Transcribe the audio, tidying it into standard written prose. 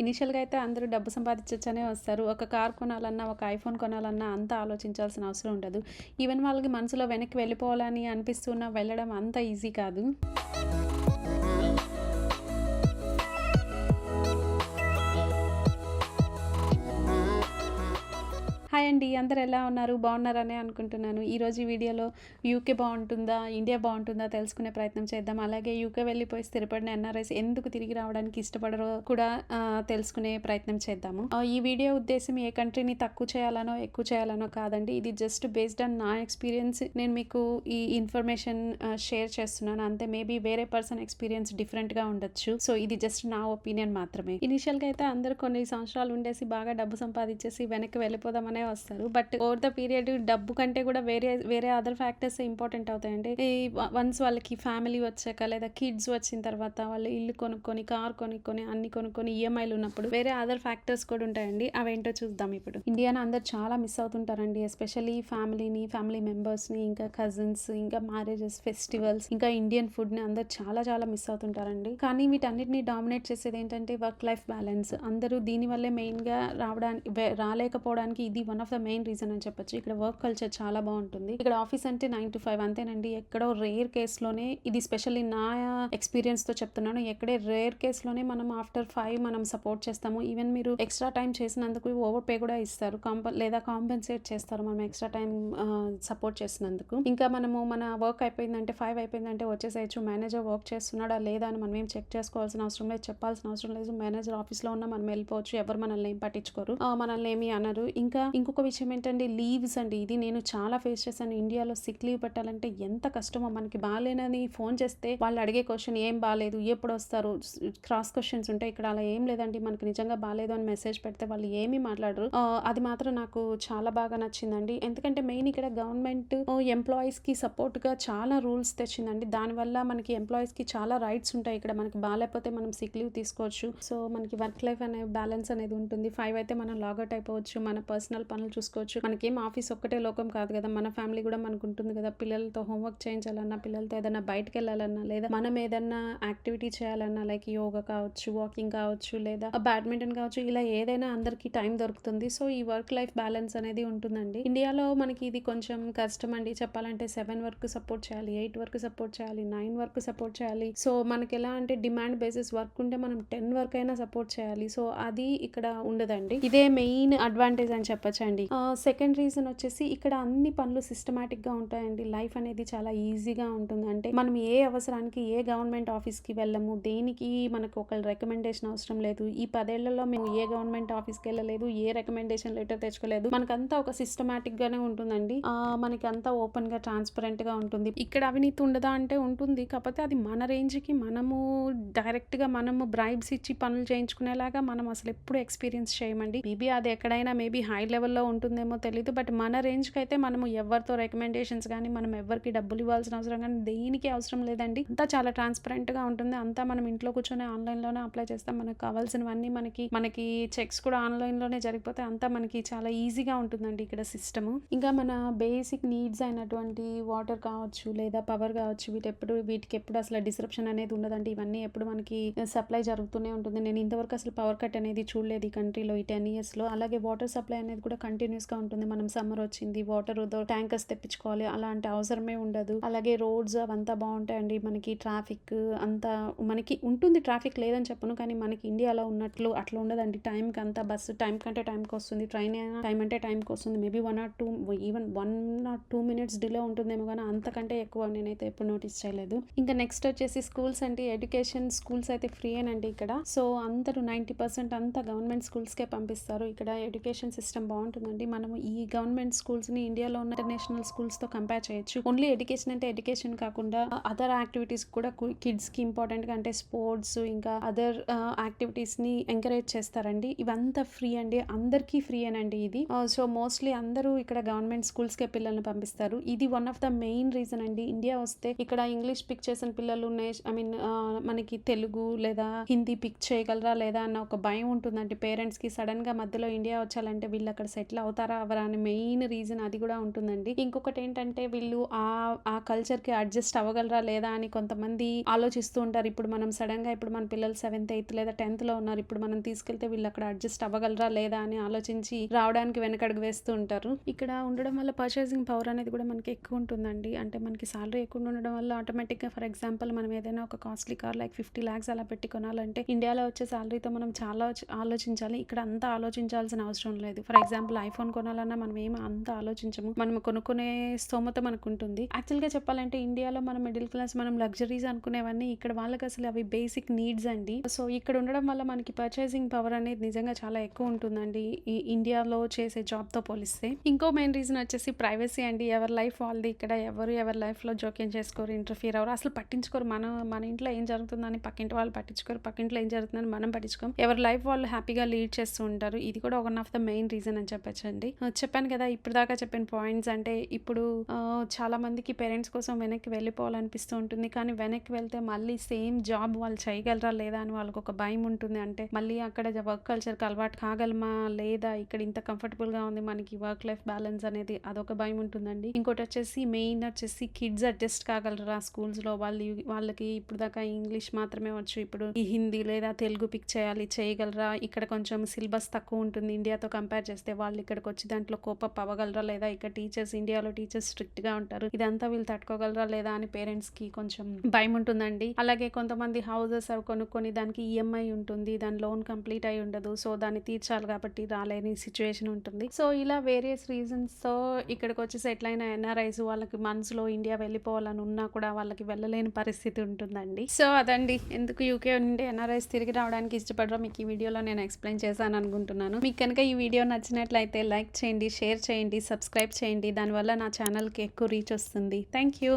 ఇనీషియల్‌గా అయితే అందరూ డబ్బు సంపాదించొచ్చనే వస్తారు. ఒక కార్ కొనాలన్నా, ఒక ఐఫోన్ కొనాలన్నా అంత ఆలోచించాల్సిన అవసరం ఉండదు. ఈవెన్ వాళ్ళకి మనసులో వెనక్కి వెళ్ళిపోవాలని అనిపిస్తున్నా వెళ్ళడం అంత ఈజీ కాదు. హాయ్ అండి. అందరూ ఎలా ఉన్నారు? బాగున్నారనే అనుకుంటున్నాను. ఈరోజు ఈ వీడియోలో యూకే బావుంటుందా? ఇండియా బావుంటుందా? తెలుసుకునే ప్రయత్నం చేద్దాం. అలాగే యూకే వెళ్ళిపోయి స్థిరపడిన ఎన్ఆర్ఐస్ ఎందుకు తిరిగి రావడానికి ఇష్టపడరో కూడా తెలుసుకునే ప్రయత్నం చేద్దాము. ఈ వీడియో ఉద్దేశ్యం ఏ కంట్రీని తక్కువ చేయాలనో, ఎక్కువ చేయాలనో కాదండి. ఇది జస్ట్ బేస్డ్ ఆన్ నా ఎక్స్‌పీరియన్స్ నేను మీకు ఈ ఇన్ఫర్మేషన్ షేర్ చేస్తున్నాను. అంతే మేబీ వేరే పర్సన్ ఎక్స్‌పీరియన్స్ డిఫరెంట్‌గా ఉండొచ్చు. సో ఇది జస్ట్ నా ఒపీనియన్ మాత్రమే. ఇనీషియల్‌గా అయితే అందరూ కొన్ని సంవత్సరాలు ఉండేసి బాగా డబ్బు సంపాదించేసి వెనక్కి వెళ్ళిపోదామనే వస్తారు. బట్ ఓవర్ ద పీరియడ్ డబ్బు కంటే కూడా వేరే వేరే అదర్ ఫ్యాక్టర్స్ ఇంపార్టెంట్ అవుతాయండి. ఈ వన్స్ వాళ్ళకి ఫ్యామిలీ వచ్చాక లేదా కిడ్స్ వచ్చిన తర్వాత వాళ్ళు ఇల్లు కొనుక్కొని, కార్ కొనుక్కొని, అన్ని కొనుక్కొని ఈఎంఐలు ఉన్నప్పుడు వేరే అదర్ ఫ్యాక్టర్స్ కూడా ఉంటాయండి. అవేంటో చూద్దాం ఇప్పుడు. ఇండియాని అందరు చాలా మిస్ అవుతుంటారండి. ఎస్పెషల్లీ ఫ్యామిలీని, ఫ్యామిలీ మెంబర్స్ని, ఇంకా కజిన్స్, ఇంకా మ్యారేజెస్, ఫెస్టివల్స్, ఇంకా ఇండియన్ ఫుడ్ని అందరు చాలా చాలా మిస్ అవుతుంటారండి. కానీ వీటన్నిటిని డామినేట్ చేసేది ఏంటంటే వర్క్ లైఫ్ బ్యాలెన్స్. అందరూ దీనివల్లే మెయిన్గా రాలేకపోవడానికి ఇది one of the main reason అని చెప్పొచ్చు. ఇక్కడ వర్క్ కల్చర్ చాలా బాగుంటుంది. ఇక్కడ ఆఫీస్ అంటే 9 to 5 అంతేనండి. ఎక్కడో రేర్ కేసులోనే, ఇది స్పెషల్లీ నా ఎక్స్పీరియన్స్ తో చెప్తున్నాను, ఎక్కడే రేర్ కేసులోనే మనం ఆఫ్టర్ 5 మనం సపోర్ట్ చేస్తాము. ఈవెన్ మీరు ఎక్స్ట్రా టైం చేసినందుకు ఓవర్ పే కూడా ఇస్తారు, లేదా కాంపెన్సేట్ చేస్తారు మనం ఎక్స్ట్రా టైం సపోర్ట్ చేసినందుకు. ఇంకా మనము మన వర్క్ అయిపోయిందంటే 5 అయిపోయిందంటే వచ్చేసేయచ్చు. మేనేజర్ వర్క్ చేస్తున్నాడా లేదా అని మనం ఏం చెక్ చేసుకోవాల్సిన అవసరం లేదు, చెప్పాల్సిన అవసరం లేదు. మేనేజర్ ఆఫీస్లో ఉన్నా మనం వెళ్ళిపోవచ్చు, ఎవరు మనల్ని ఏం పట్టించుకోరు, మనల్ని ఏమి అనరు. ఇంకా ఇంకొక విషయం ఏంటంటే లీవ్స్ అండి. ఇది నేను చాలా ఫేస్ చేశాను. ఇండియాలో సిక్ లీవ్ పెట్టాలంటే ఎంత కష్టమో. మనకి బాగాలేనని ఫోన్ చేస్తే వాళ్ళు అడిగే క్వశ్చన్ ఏం బాగాలేదు, ఎప్పుడు వస్తారు, క్రాస్ క్వశ్చన్స్ ఉంటాయి. ఇక్కడ అలా ఏం లేదండి. మనకి నిజంగా బాగాలేదు అని మెసేజ్ పెడితే వాళ్ళు ఏమీ మాట్లాడరు. అది మాత్రం నాకు చాలా బాగా నచ్చిందండి. ఎందుకంటే మెయిన్ ఇక్కడ గవర్నమెంట్ ఎంప్లాయీస్ కి సపోర్ట్ గా చాలా రూల్స్ తెచ్చిందండి. దానివల్ల మనకి ఎంప్లాయీస్ కి చాలా రైట్స్ ఉంటాయి. ఇక్కడ మనకి బాగాలేకపోతే మనం సిక్ లీవ్ తీసుకోవచ్చు. సో మనకి వర్క్ లైఫ్ అనే బ్యాలెన్స్ అనేది ఉంటుంది. 5 అయితే మనం లాగౌట్ అయిపోవచ్చు, మన పర్సనల్ పనులు చూసుకోవచ్చు. మనకేం ఆఫీస్ ఒక్కటే లోకం కాదు కదా, మన ఫ్యామిలీ కూడా మనకు ఉంటుంది కదా. పిల్లలతో హోంవర్క్ చేయించాలన్నా, పిల్లలతో ఏదైనా బయటకు వెళ్ళాలన్నా, లేదా మనం ఏదన్నా యాక్టివిటీ చేయాలన్నా, లైక్ యోగా కావచ్చు, వాకింగ్ కావచ్చు, లేదా బ్యాడ్మింటన్ కావచ్చు, ఇలా ఏదైనా అందరికి టైం దొరుకుతుంది. సో ఈ వర్క్ లైఫ్ బ్యాలెన్స్ అనేది ఉంటుందండి. ఇండియాలో మనకి ఇది కొంచెం కష్టం అండి చెప్పాలంటే. 7 వరకు సపోర్ట్ చేయాలి, 8 వరకు సపోర్ట్ చేయాలి, 9 వరకు సపోర్ట్ చేయాలి. సో మనకి ఎలా అంటే డిమాండ్ బేసిస్ వర్క్ ఉంటే మనం 10 వరకు అయినా సపోర్ట్ చేయాలి. సో అది ఇక్కడ ఉండదండి. ఇదే మెయిన్ అడ్వాంటేజ్ అని చెప్పొచ్చండి. సెకండ్ రీజన్ వచ్చేసి ఇక్కడ అన్ని పనులు సిస్టమాటిక్ గా ఉంటాయండి. లైఫ్ అనేది చాలా ఈజీగా ఉంటుంది. అంటే మనం ఏ అవసరానికి ఏ గవర్నమెంట్ ఆఫీస్ కి వెళ్ళము, దేనికి మనకు ఒక రికమెండేషన్ అవసరం లేదు. ఈ 10 ఏళ్లలో మేము ఏ గవర్నమెంట్ ఆఫీస్ కి వెళ్ళలేదు, ఏ రికమెండేషన్ లెటర్ తెచ్చుకోలేదు. మనకంతా ఒక సిస్టమాటిక్ గానే ఉంటుందండి. మనకి అంతా ఓపెన్ గా ట్రాన్స్పరెంట్ గా ఉంటుంది. ఇక్కడ అవినీతి ఉండదా అంటే ఉంటుంది. కాకపోతే అది మన రేంజ్ కి మనము డైరెక్ట్ గా మనము బ్రైబ్స్ ఇచ్చి పనులు చేయించుకునేలాగా మనం అసలు ఎప్పుడు ఎక్స్పీరియన్స్ చేయమండి. మేబీ అది ఎక్కడైనా మేబీ హై లెవెల్లో ఉంటుందేమో తెలియదు. బట్ మన రేంజ్కి అయితే మనము ఎవరితో రికమెండేషన్స్ కానీ, మనం ఎవరికి డబ్బులు ఇవ్వాల్సిన అవసరం కానీ దేనికి అవసరం లేదండి. అంతా చాలా ట్రాన్స్పరెంట్ గా ఉంటుంది. అంతా మనం ఇంట్లో కూర్చొని ఆన్లైన్ లోనే అప్లై చేస్తాం. మనకు కావాల్సినవన్నీ మనకి చెక్స్ కూడా ఆన్లైన్ లోనే జరిగిపోతే అంతా మనకి చాలా ఈజీగా ఉంటుందండి ఇక్కడ సిస్టమ్. ఇంకా మన బేసిక్ నీడ్స్ అయినటువంటి వాటర్ కావచ్చు, లేదా పవర్ కావచ్చు, వీటికి ఎప్పుడు అసలు డిస్రప్షన్ అనేది ఉండదండి. ఇవన్నీ ఎప్పుడు మనకి సప్లై జరుగుతూనే ఉంటుంది. నేను ఇంతవరకు అసలు పవర్ కట్ అనేది చూడలేదు ఈ కంట్రీలో ఈ 10 years లో. అలాగే వాటర్ సప్లై అనేది కూడా కంటిన్యూస్ గా ఉంటుంది. మనం సమ్మర్ వచ్చింది, వాటర్ ట్యాంకర్స్ తెప్పించుకోవాలి, అలాంటి అవసరమే ఉండదు. అలాగే రోడ్స్ అవంతా బాగుంటాయండి. మనకి ట్రాఫిక్ అంతా మనకి ఉంటుంది. ట్రాఫిక్ లేదని చెప్పను, కానీ మనకి ఇండియాలో ఉన్నట్లు అట్లా ఉండదండి. టైంకి అంతా బస్సు టైం కంటే టైంకి వస్తుంది, ట్రైన్ అయినా టైం అంటే టైంకి వస్తుంది. Maybe 1 or 2 even 1 or 2 minutes delay ఉంటుందేమో, కానీ అంతకంటే ఎక్కువ నేనైతే ఎప్పుడు నోటీస్ చేయలేదు. ఇంకా నెక్స్ట్ వచ్చేసి స్కూల్స్ అంటే ఎడ్యుకేషన్. స్కూల్స్ అయితే ఫ్రీ అండి ఇక్కడ. సో అందరూ 90% అంతా గవర్నమెంట్ స్కూల్స్కే పంపిస్తారు. ఇక్కడ ఎడ్యుకేషన్ సిస్టమ్ బాగుంటుందండి. మనము ఈ గవర్నమెంట్ స్కూల్స్ ని ఇండియాలో ఉన్న ఇంటర్నేషనల్ స్కూల్స్ తో కంపేర్ చేయొచ్చు. ఓన్లీ ఎడ్యుకేషన్ అంటే ఎడ్యుకేషన్ కాకుండా అదర్ యాక్టివిటీస్ కూడా కిడ్స్ కి ఇంపార్టెంట్ గా, అంటే స్పోర్ట్స్ ఇంకా అదర్ యాక్టివిటీస్ ని ఎంకరేజ్ చేస్తారండి. ఇవంతా ఫ్రీ అండి, అందరికీ ఫ్రీ అనండి ఇది. సో మోస్ట్లీ అందరూ ఇక్కడ గవర్నమెంట్ స్కూల్స్ కే పిల్లల్ని పంపిస్తారు. ఇది one of the main reason అండి. ఇండియా వస్తే ఇక్కడ ఇంగ్లీష్ పిక్ చేసిన పిల్లలు మనకి తెలుగు లేదా హిందీ పిక్ చేయగలరా లేదా అన్న ఒక భయం ఉంటుందండి పేరెంట్స్ కి. సడన్ గా మధ్యలో ఇండియా వచ్చాలంటే వీళ్ళు అక్కడ సెటిల్ సెటిల్ అవుతారా అవరా అని మెయిన్ రీజన్ అది కూడా ఉంటుందండి. ఇంకొకటి ఏంటంటే వీళ్ళు ఆ కల్చర్కి అడ్జస్ట్ అవ్వగలరా లేదా అని కొంతమంది ఆలోచిస్తూ ఉంటారు. ఇప్పుడు మనం సడన్గా ఇప్పుడు మన పిల్లలు 7th 8th లేదా 10th లో ఉన్నారు. ఇప్పుడు మనం తీసుకెళ్తే వీళ్ళు అక్కడ అడ్జస్ట్ అవ్వగలరా లేదా అని ఆలోచించి రావడానికి వెనకడుగు వేస్తూ ఉంటారు. ఇక్కడ ఉండడం వల్ల పర్చేసింగ్ పవర్ అనేది కూడా మనకి ఎక్కువ ఉంటుందండి. అంటే మనకి సాలరీ ఎక్కువ ఉండడం వల్ల ఆటోమేటిక్గా ఫర్ ఎగ్జాంపుల్ మనం ఏదైనా ఒక కాస్ట్లీ కార్ లైక్ 50 lakhs అలా పెట్టి కొనాలంటే ఇండియాలో వచ్చే సాలరీతో మనం చాలా ఆలోచించాలి. ఇక్కడ అంతా ఆలోచించాల్సిన అవసరం లేదు. ఫర్ ఎగ్జాంపుల్ ఐఫోన్ కొనాలన్నా మనం ఏమి అంత ఆలోచించము. మనం కొనుక్కునే స్తోమత మనకు ఉంటుంది. యాక్చువల్గా చెప్పాలంటే ఇండియాలో మనం మిడిల్ క్లాస్ మనం లగ్జరీస్ అనుకునేవన్నీ ఇక్కడ వాళ్ళకి అసలు అవి బేసిక్ నీడ్స్ అండి. సో ఇక్కడ ఉండడం వల్ల మనకి పర్చేసింగ్ పవర్ అనేది నిజంగా చాలా ఎక్కువ ఉంటుందండి ఈ ఇండియాలో చేసే జాబ్తో పోలిస్తే. ఇంకో మెయిన్ రీజన్ వచ్చేసి ప్రైవసీ అండి. ఎవరి లైఫ్ వాళ్ళది. ఇక్కడ ఎవరి లైఫ్లో జోక్యం చేసుకోరు, ఇంటర్ఫియర్ అవ్వరు, అసలు పట్టించుకోరు. మన ఇంట్లో ఏం జరుగుతుందని పక్కింటి వాళ్ళు పట్టించుకోరు, పక్కింట్లో ఏం జరుగుతుందని మనం పట్టించుకోం. ఎవరి లైఫ్ వాళ్ళు హ్యాపీగా లీడ్ చేస్తూ ఉంటారు. ఇది కూడా one of the main reason అని చెప్పొచ్చండి. చెప్పాను కదా ఇప్పుడు దాకా చెప్పిన పాయింట్స్. అంటే ఇప్పుడు చాలా మందికి పేరెంట్స్ కోసం వెనక్కి వెళ్ళిపోవాలనిపిస్తూ ఉంటుంది. కానీ వెనక్కి వెళ్తే మళ్ళీ సేమ్ జాబ్ వాళ్ళు చేయగలరా లేదా అని వాళ్ళకి ఒక భయం ఉంటుంది. అంటే మళ్ళీ అక్కడ వర్క్ కల్చర్కి అలవాటు కాగలమా లేదా, ఇక్కడ ఇంత కంఫర్టబుల్గా ఉంది మనకి వర్క్ లైఫ్ బ్యాలెన్స్ అనేది, అదొక భయం ఉంటుందండి. ఇంకోటి వచ్చేసి మెయిన్ వచ్చేసి కిడ్స్ అడ్జస్ట్ కాగలరా స్కూల్స్లో. వాళ్ళకి ఇప్పుడు దాకా ఇంగ్లీష్ మాత్రమే వచ్చు, ఇప్పుడు ఈ హిందీ లేదా తెలుగు పిక్ చేయగలరా. ఇక్కడ కొంచెం సిలబస్ తక్కువ ఉంటుంది ఇండియాతో కంపేర్ చేస్తే. వాళ్ళు ఇక్కడికి వచ్చి దాంట్లో కోపప్ అవ్వగలరా లేదా. ఇక్కడ ఇండియాలో టీచర్స్ స్ట్రిక్ట్ గా ఉంటారు. ఇదంతా వీళ్ళు తట్టుకోగలరా లేదా అని పేరెంట్స్ కి కొంచెం భయం ఉంటుందండి. అలాగే కొంతమంది హౌసెస్ అవి కొనుక్కొని దానికి ఈఎంఐ ఉంటుంది, దాని లోన్ కంప్లీట్ అయి ఉండదు. సో దాన్ని తీర్చాలి కాబట్టి రాలేని సిచ్యువేషన్ ఉంటుంది. సో ఇలా వేరియస్ రీజన్స్ తో ఇక్కడికి వచ్చి సెటిల్ అయిన ఎన్ఆర్ఐస్ వాళ్ళకి మనసులో ఇండియా వెళ్ళిపోవాలని ఉన్నా కూడా వాళ్ళకి వెళ్ళలేని పరిస్థితి ఉంటుందండి. సో అదండి ఎందుకు యూకే నుండి ఎన్ఆర్ఐస్ తిరిగి రావడానికి ఇష్టపడరో మీకు ఈ వీడియోలో నేను ఎక్స్ప్లెయిన్ చేశాను అనుకుంటున్నాను. మీకు కనుక ఈ వీడియో నచ్చినట్లయితే లైక్ చేయండి, షేర్ చేయండి, సబ్స్క్రైబ్ చేయండి. దానివల్ల నా ఛానల్కి ఎక్కువ రీచ్ వస్తుంది. Thank you.